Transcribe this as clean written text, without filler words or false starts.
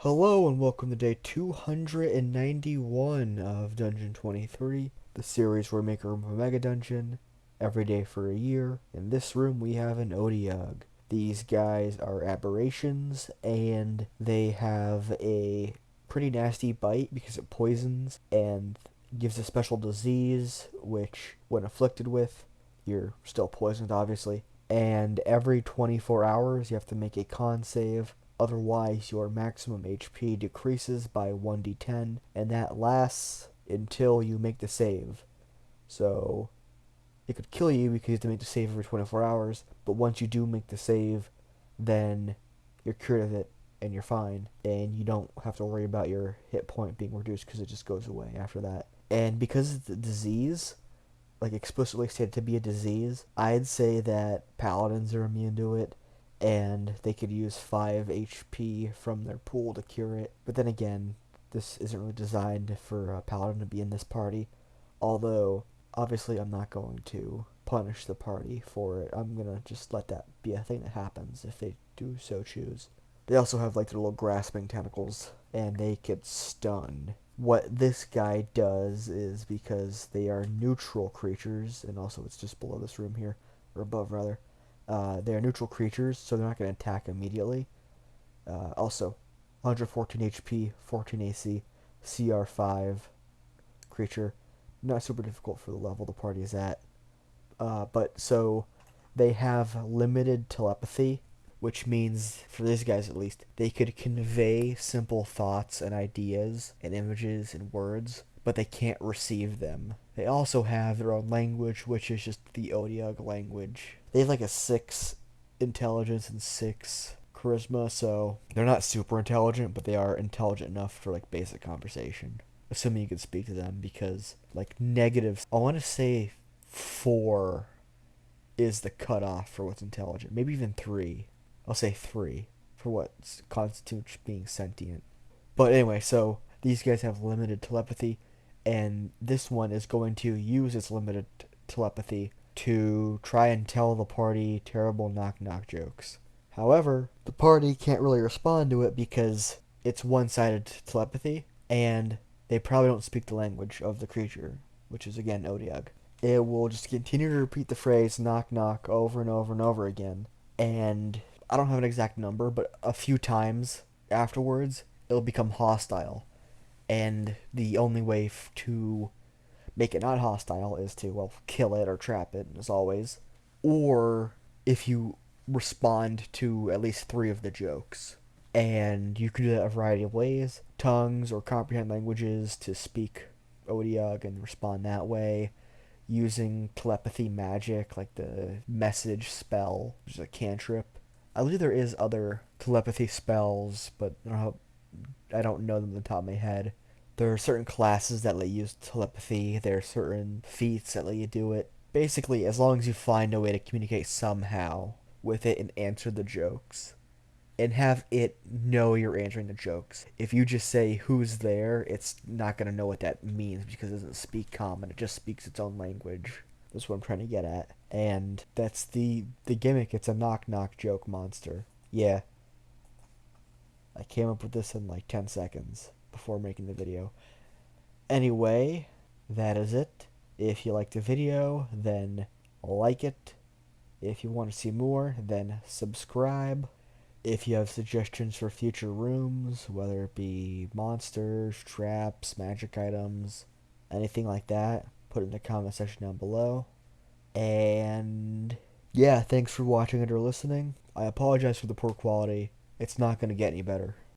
Hello and welcome to day 291 of Dungeon 23, the series where we make a room of a mega dungeon every day for a year. In this room we have an Odiug. These guys are aberrations and they have a pretty nasty bite because it poisons and gives a special disease which, when afflicted with, you're still poisoned obviously. And every 24 hours you have to make a con save. Otherwise, your maximum HP decreases by 1d10, and that lasts until you make the save. So, it could kill you because you have to make the save every 24 hours, but once you do make the save, then you're cured of it, and you're fine, and you don't have to worry about your hit point being reduced because it just goes away after that. And because it's a disease, like explicitly stated to be a disease, I'd say that paladins are immune to it, and they could use 5 HP from their pool to cure it. But then again, this isn't really designed for a paladin to be in this party. Although, obviously I'm not going to punish the party for it. I'm gonna just let that be a thing that happens if they do so choose. They also have like their little grasping tentacles, and they could stun. What this guy does is, because they are neutral creatures, and also it's just below this room here, or above rather, they are neutral creatures, so they're not going to attack immediately. Also, 114 HP, 14 AC, CR5 creature. Not super difficult for the level the party is at. But so they have limited telepathy, which means, for these guys at least, they could convey simple thoughts and ideas and images and words, but they can't receive them. They also have their own language, which is just the Odiug language. They have like a 6 intelligence and 6 charisma, so they're not super intelligent, but they are intelligent enough for like basic conversation. Assuming you can speak to them, because like negative, I want to say 4 is the cutoff for what's intelligent. Maybe even 3. I'll say 3 for what constitutes being sentient. But anyway, so these guys have limited telepathy, and this one is going to use its limited telepathy to try and tell the party terrible knock-knock jokes. However, the party can't really respond to it because it's one-sided telepathy, and they probably don't speak the language of the creature, which is again Odiug. It will just continue to repeat the phrase knock knock over and over and over again, and I don't have an exact number, but a few times afterwards it'll become hostile, and the only way to make it not hostile is to, well, kill it or trap it, as always. Or if you respond to at least 3 of the jokes. And you can do that a variety of ways. Tongues or comprehend languages to speak Odiug and respond that way. Using telepathy magic, like the message spell, which is a cantrip. I believe there is other telepathy spells, but I don't know them off the top of my head. There are certain classes that let you use telepathy. There are certain feats that let you do it. Basically, as long as you find a way to communicate somehow with it and answer the jokes, and have it know you're answering the jokes. If you just say who's there, it's not going to know what that means because it doesn't speak common. It just speaks its own language. That's what I'm trying to get at. And that's the gimmick. It's a knock-knock joke monster. Yeah. I came up with this in like 10 seconds before making the video. Anyway, that is it. If you liked the video, then like it. If you want to see more, then subscribe. If you have suggestions for future rooms, whether it be monsters, traps, magic items, anything like that, put it in the comment section down below. And yeah, thanks for watching and or listening. I apologize for the poor quality. It's not going to get any better.